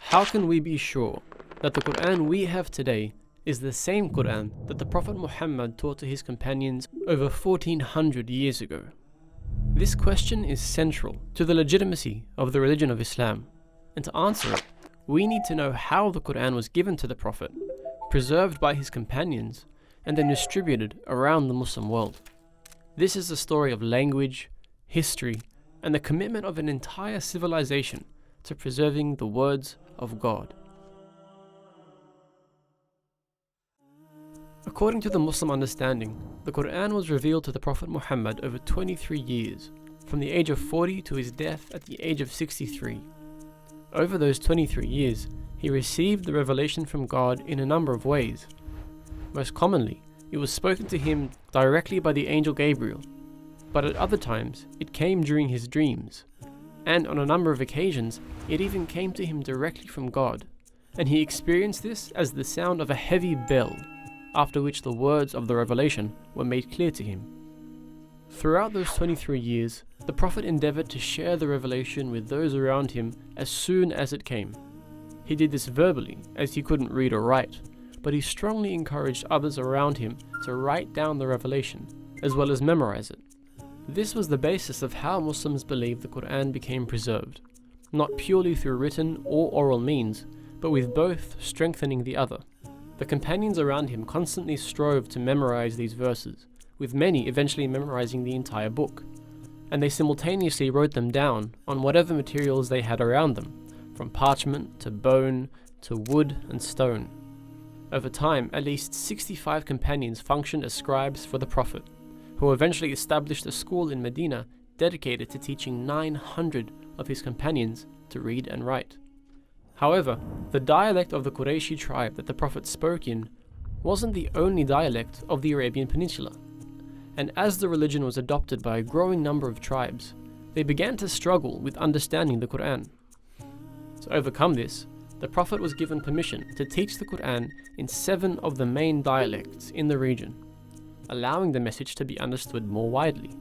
How can we be sure that the Quran we have today is the same Quran that the Prophet Muhammad taught to his companions over 1400 years ago? This question is central to the legitimacy of the religion of Islam, and to answer it, we need to know how the Quran was given to the Prophet, preserved by his companions, and then distributed around the Muslim world. This is the story of language, history, and the commitment of an entire civilization to preserving the words of God. According to the Muslim understanding, the Quran was revealed to the Prophet Muhammad over 23 years, from the age of 40 to his death at the age of 63. Over those 23 years, he received the revelation from God in a number of ways. Most commonly, it was spoken to him directly by the angel Gabriel, but at other times, it came during his dreams, and on a number of occasions, it even came to him directly from God, and he experienced this as the sound of a heavy bell, after which the words of the revelation were made clear to him. Throughout those 23 years, the Prophet endeavored to share the revelation with those around him as soon as it came. He did this verbally, as he couldn't read or write, but he strongly encouraged others around him to write down the revelation, as well as memorize it. This was the basis of how Muslims believe the Quran became preserved, not purely through written or oral means, but with both strengthening the other. The companions around him constantly strove to memorize these verses, with many eventually memorizing the entire book, and they simultaneously wrote them down on whatever materials they had around them, from parchment to bone to wood and stone. Over time, at least 65 companions functioned as scribes for the Prophet, who eventually established a school in Medina dedicated to teaching 900 of his companions to read and write. However, the dialect of the Qurayshi tribe that the Prophet spoke in wasn't the only dialect of the Arabian Peninsula, and as the religion was adopted by a growing number of tribes, they began to struggle with understanding the Quran. To overcome this, the Prophet was given permission to teach the Quran in 7 of the main dialects in the region, allowing the message to be understood more widely.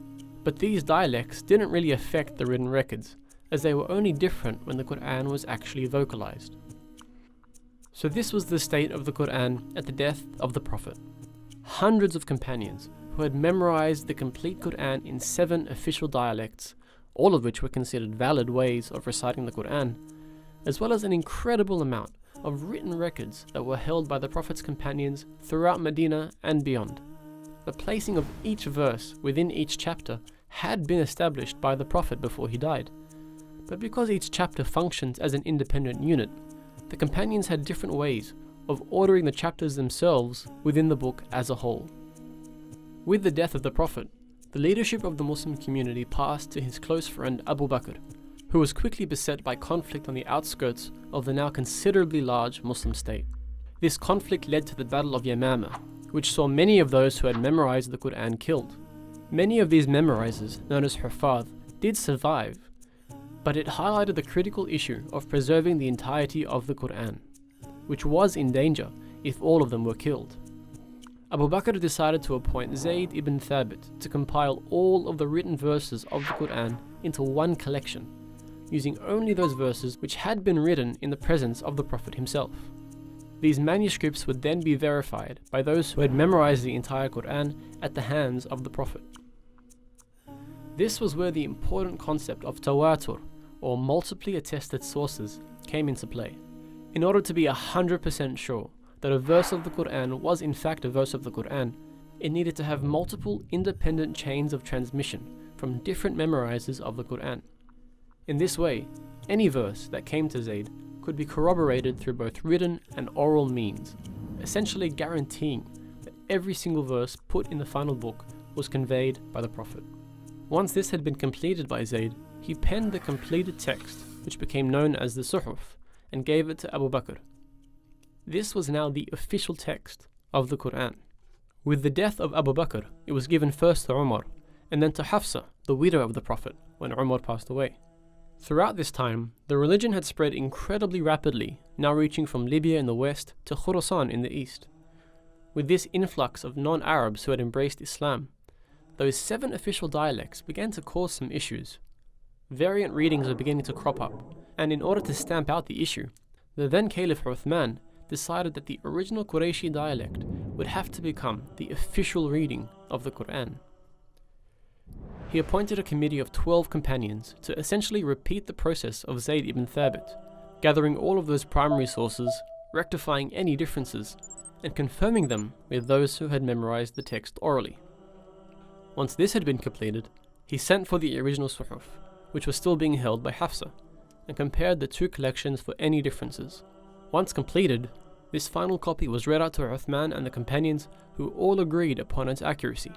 But these dialects didn't really affect the written records, as they were only different when the Quran was actually vocalized. So this was the state of the Quran at the death of the Prophet. Hundreds of companions who had memorized the complete Quran in 7 official dialects, all of which were considered valid ways of reciting the Quran, as well as an incredible amount of written records that were held by the Prophet's companions throughout Medina and beyond. The placing of each verse within each chapter had been established by the Prophet before he died, but because each chapter functions as an independent unit, the companions had different ways of ordering the chapters themselves within the book as a whole. With the death of the Prophet, the leadership of the Muslim community passed to his close friend Abu Bakr, who was quickly beset by conflict on the outskirts of the now considerably large Muslim state. This conflict led to the Battle of Yamama, which saw many of those who had memorized the Quran killed. Many of these memorizers, known as Hufaz, did survive, but it highlighted the critical issue of preserving the entirety of the Quran, which was in danger if all of them were killed. Abu Bakr decided to appoint Zayd ibn Thabit to compile all of the written verses of the Quran into one collection, using only those verses which had been written in the presence of the Prophet himself. These manuscripts would then be verified by those who had memorized the entire Quran at the hands of the Prophet. This was where the important concept of tawatur, or multiply attested sources, came into play. In order to be 100% sure that a verse of the Quran was in fact a verse of the Quran, it needed to have multiple independent chains of transmission from different memorizers of the Quran. In this way, any verse that came to Zayd could be corroborated through both written and oral means, essentially guaranteeing that every single verse put in the final book was conveyed by the Prophet. Once this had been completed by Zayd, he penned the completed text, which became known as the Suhuf, and gave it to Abu Bakr. This was now the official text of the Quran. With the death of Abu Bakr, it was given first to Umar, and then to Hafsa, the widow of the Prophet, when Umar passed away. Throughout this time, the religion had spread incredibly rapidly, now reaching from Libya in the west to Khorasan in the east. With this influx of non-Arabs who had embraced Islam, those 7 official dialects began to cause some issues. Variant readings were beginning to crop up, and in order to stamp out the issue, The then Caliph Uthman decided that the original Qurayshi dialect would have to become the official reading of the Quran. He appointed a committee of 12 companions to essentially repeat the process of Zayd ibn Thabit, gathering all of those primary sources, rectifying any differences, and confirming them with those who had memorized the text orally. Once this had been completed, he sent for the original Suhuf, which was still being held by Hafsa, and compared the two collections for any differences. Once completed, this final copy was read out to Uthman and the companions, who all agreed upon its accuracy,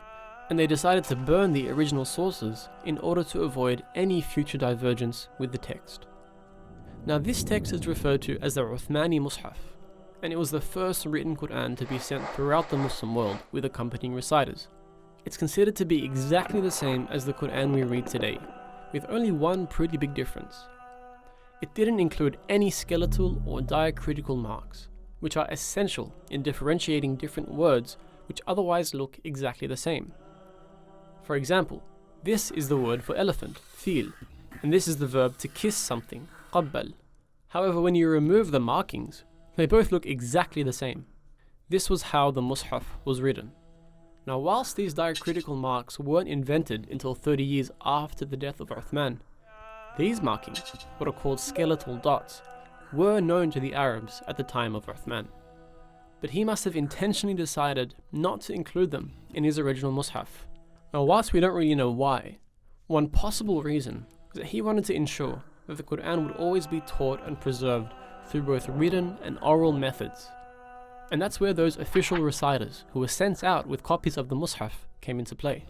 and they decided to burn the original sources in order to avoid any future divergence with the text. Now this text is referred to as the Uthmani Mus'haf, and it was the first written Quran to be sent throughout the Muslim world with accompanying reciters. It's considered to be exactly the same as the Quran we read today, with only one pretty big difference. It didn't include any skeletal or diacritical marks, which are essential in differentiating different words which otherwise look exactly the same. For example, this is the word for elephant, fil, and this is the verb to kiss something, qabbal. However, when you remove the markings, they both look exactly the same. This was how the Mus'haf was written. Now, whilst these diacritical marks weren't invented until 30 years after the death of Uthman, these markings, what are called skeletal dots, were known to the Arabs at the time of Uthman. But he must have intentionally decided not to include them in his original Mus'haf. Now, whilst we don't really know why, one possible reason is that he wanted to ensure that the Quran would always be taught and preserved through both written and oral methods. And that's where those official reciters who were sent out with copies of the Mus'haf came into play.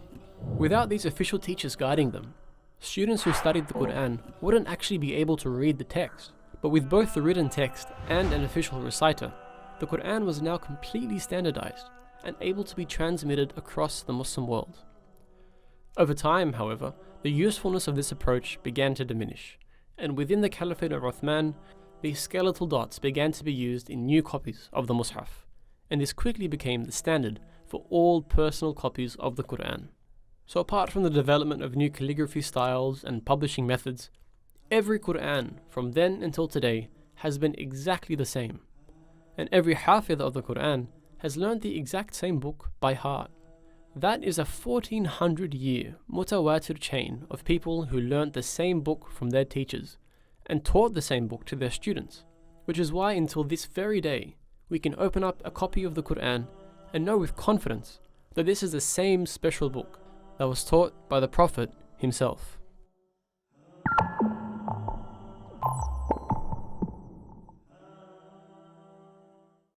Without these official teachers guiding them, students who studied the Quran wouldn't actually be able to read the text. But with both the written text and an official reciter, the Quran was now completely standardized and able to be transmitted across the Muslim world. Over time, however, the usefulness of this approach began to diminish, and within the Caliphate of Uthman, these skeletal dots began to be used in new copies of the Mus'haf, and this quickly became the standard for all personal copies of the Quran. So apart from the development of new calligraphy styles and publishing methods, every Quran from then until today has been exactly the same, and every Hafidh of the Quran has learned the exact same book by heart. That is a 1400-year mutawatir chain of people who learnt the same book from their teachers and taught the same book to their students, which is why until this very day we can open up a copy of the Quran and know with confidence that this is the same special book that was taught by the Prophet himself.